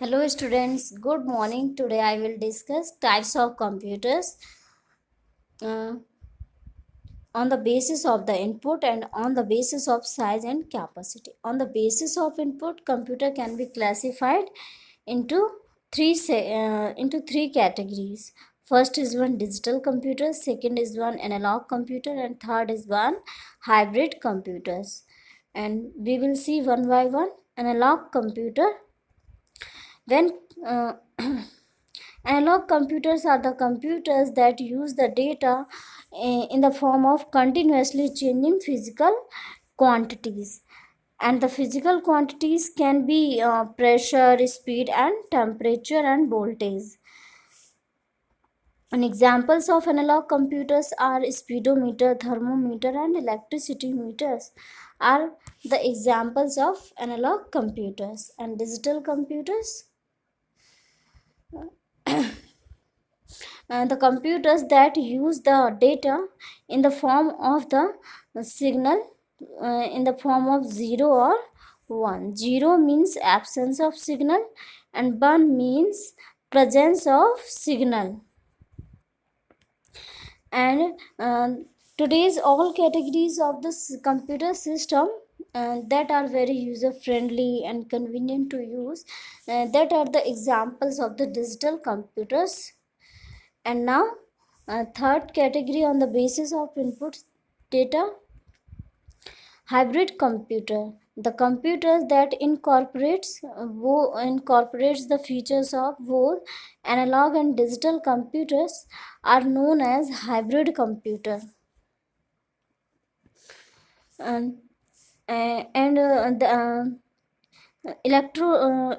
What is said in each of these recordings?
Hello students, good morning. Today I will discuss types of computers uh, on the basis of the input and on the basis of size and capacity. On the basis of input, computer can be classified into three categories. First is one digital computer, second is one analog computer, and third is one hybrid computers. And we will see one by one. Analog computer, when uh, analog computers are the computers that use the data in the form of continuously changing physical quantities, and the physical quantities can be pressure, speed, and temperature and voltage. And examples of analog computers are speedometer, thermometer, and electricity meters are the examples of analog computers. And digital computers, the computers that use the data in the form of the signal, in the form of 0 or 1. 0 means absence of signal and 1 means presence of signal. And today's all categories of this computer system that are very user friendly and convenient to use, that are the examples of the digital computers. And now, third category on the basis of input data, hybrid computer. The computers that incorporates the features of both analog and digital computers are known as hybrid computer. And the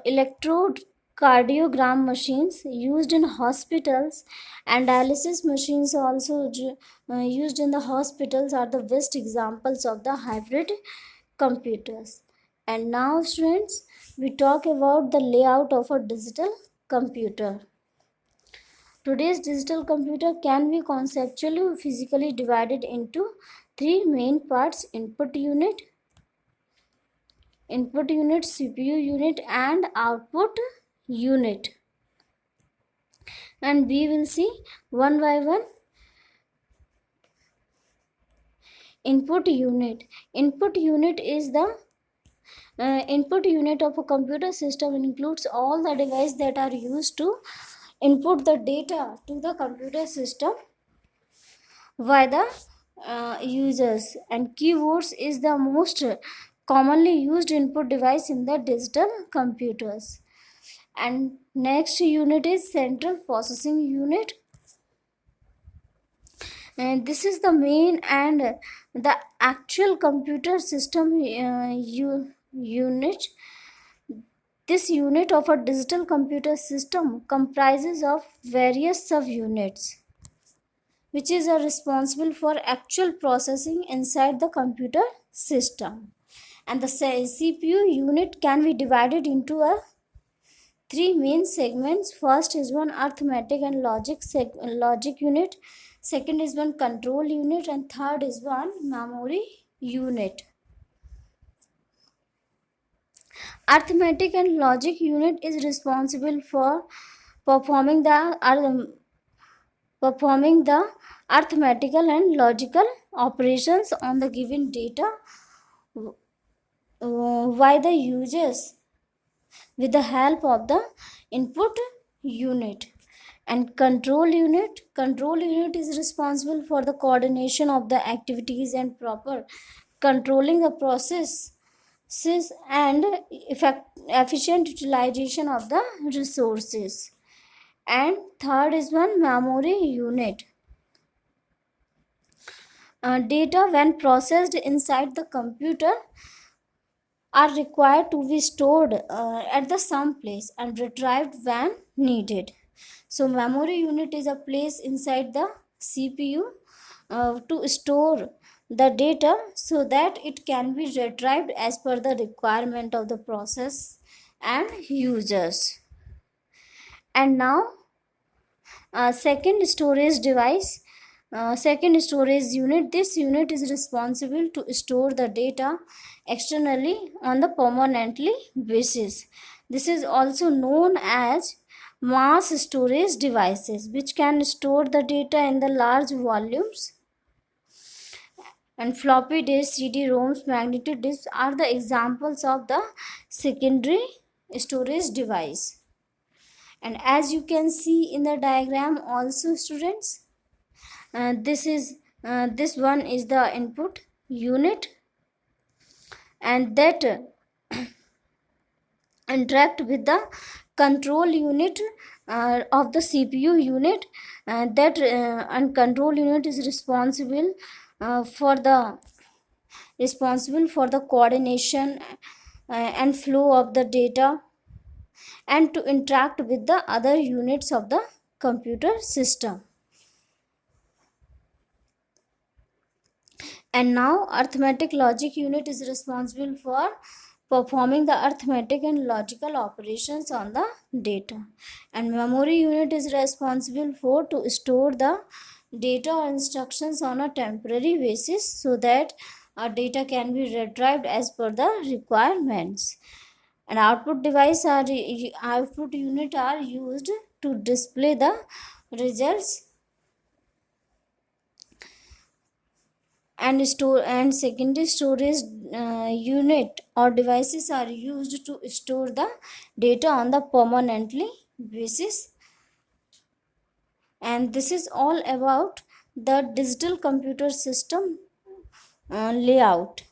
electrocardiogram machines used in hospitals and dialysis machines also used in the hospitals are the best examples of the hybrid computers. And now students, we talk about the layout of a digital computer. Today's digital computer can be conceptually physically divided into three main parts: input unit, CPU unit, and output unit. And we will see one by one. Input unit. Input unit is the input unit of a computer system and includes all the devices that are used to input the data to the computer system by the users. And keyboards is the most commonly used input device in the digital computers. And next unit is central processing unit, and this is the main and the actual computer system unit. This unit of a digital computer system comprises of various subunits which is responsible for actual processing inside the computer system. And the CPU unit can be divided into a three main segments. First is one arithmetic and logic unit, second is one control unit, and third is one memory unit. Arithmetic and logic unit is responsible for performing the arithmetical and logical operations on the given data by the users with the help of the input unit. And control unit is responsible for the coordination of the activities and proper controlling the process and efficient utilization of the resources. And third is one memory unit. Data when processed inside the computer are required to be stored at the some place and retrieved when needed. So memory unit is a place inside the CPU to store the data so that it can be retrieved as per the requirement of the process and users. And now second storage device, second storage unit. This unit is responsible to store the data externally on the permanently basis. This is also known as mass storage devices, which can store the data in the large volumes. And floppy disk, CD-ROMs, magnetic disks are the examples of the secondary storage device. And as you can see in the diagram also, students, this one is the input unit, and that interact with the control unit of the CPU unit, and control unit is responsible for the coordination and flow of the data, and to interact with the other units of the computer system. And now arithmetic logic unit is responsible for performing the arithmetic and logical operations on the data, and memory unit is responsible for to store the data or instructions on a temporary basis so that our data can be retrieved as per the requirements. And output unit are used to display the results, and secondary storage unit or devices are used to store the data on the permanently basis. And this is all about the digital computer system layout.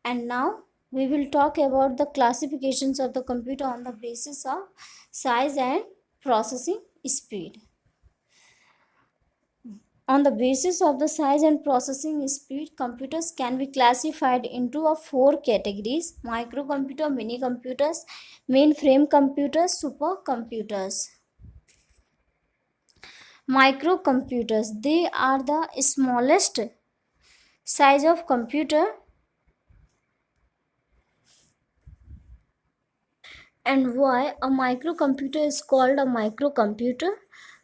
And now we will talk about the classifications of the computer on the basis of size and processing speed. On the basis of the size and processing speed, computers can be classified into four categories: microcomputer, mini computers, mainframe computers, supercomputers. Microcomputers, they are the smallest size of computer, and why a microcomputer is called a microcomputer?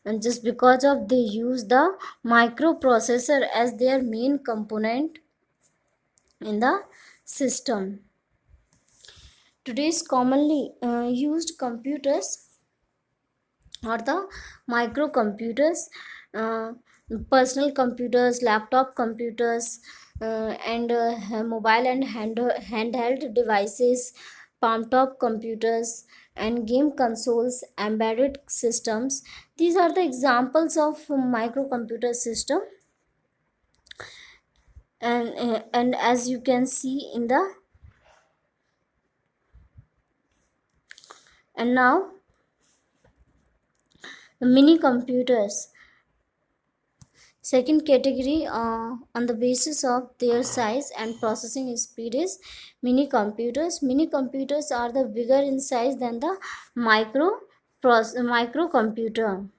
And just because of they use the microprocessor as their main component in the system. Today's commonly used computers are the microcomputers, uh, personal computers, laptop computers, and mobile and handheld devices, palm top computers, and game consoles, embedded systems. These are the examples of microcomputer system. And as you can see in the, and now the mini computers. Second category on the basis of their size and processing speed is mini computers. Mini computers are the bigger in size than the microcomputer.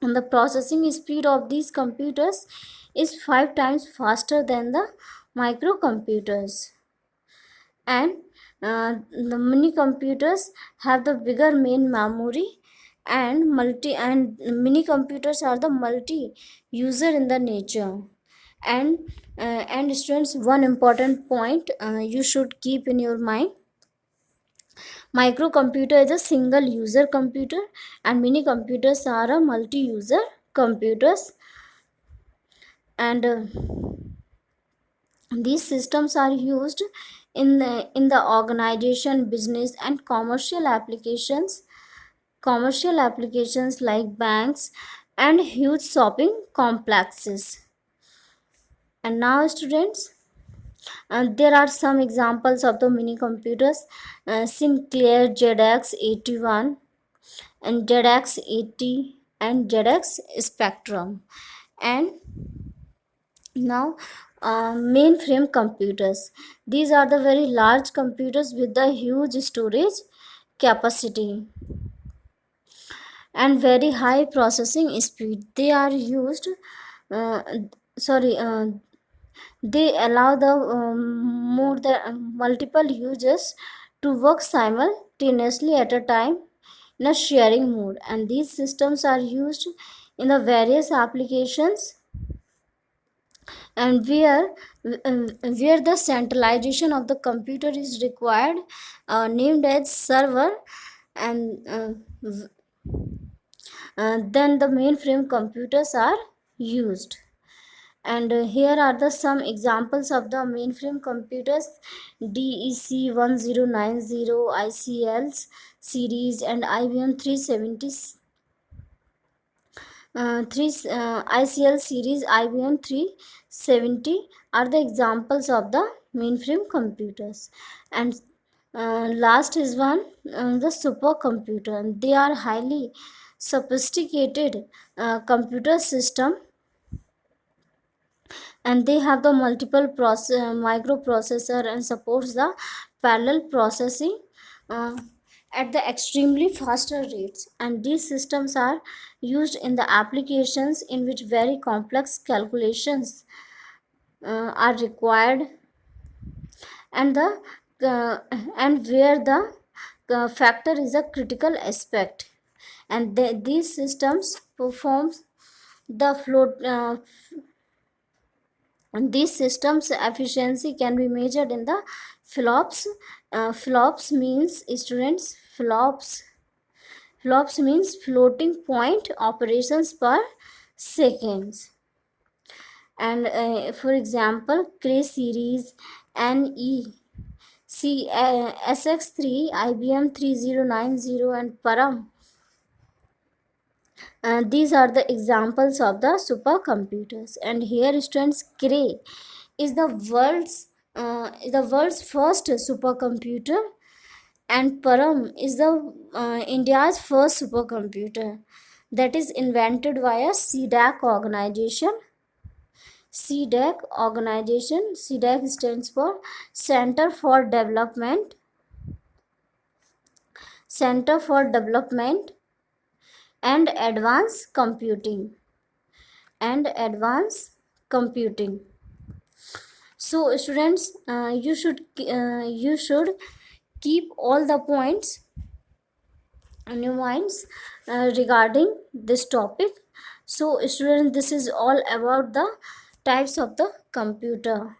And the processing speed of these computers is 5 times faster than the microcomputers. And the mini computers have the bigger main memory, and mini computers are the multi user in the nature. And students, one important point you should keep in your mind: microcomputer is a single user computer, and mini computers are a multi user computers. And these systems are used in the organization, business, and commercial applications like banks and huge shopping complexes. And now, students, there are some examples of the mini computers: Sinclair ZX81, and ZX80, and ZX Spectrum. And now, mainframe computers. These are the very large computers with the huge storage capacity and very high processing speed. They are used, uh, sorry, they allow the more than multiple users to work simultaneously at a time in a sharing mode. And these systems are used in the various applications and where the centralization of the computer is required, named as server, and then the mainframe computers are used. And here are the some examples of the mainframe computers: DEC 1090, ICL's series, and IBM 370 ICL series, IBM 370 are the examples of the mainframe computers. And last is one, the supercomputer. They are highly sophisticated computer system, and they have the multiple microprocessor and supports the parallel processing uh, at the extremely faster rates. And these systems are used in the applications in which very complex calculations are required, and the uh, and where the factor is a critical aspect. And these systems performs the float and these systems efficiency can be measured in the flops. Flops means, students, flops means floating point operations per seconds. And for example, Cray series, NE SX3, IBM 3090, and Param. These are the examples of the supercomputers. And here, students, Cray is the world's first supercomputer, and Param is the India's first supercomputer that is invented via CDAC organization. CDAC organization. CDAC stands for Center for Development and Advanced Computing. So, students, you should keep all the points in your minds regarding this topic. So, students, this is all about the types of the computer.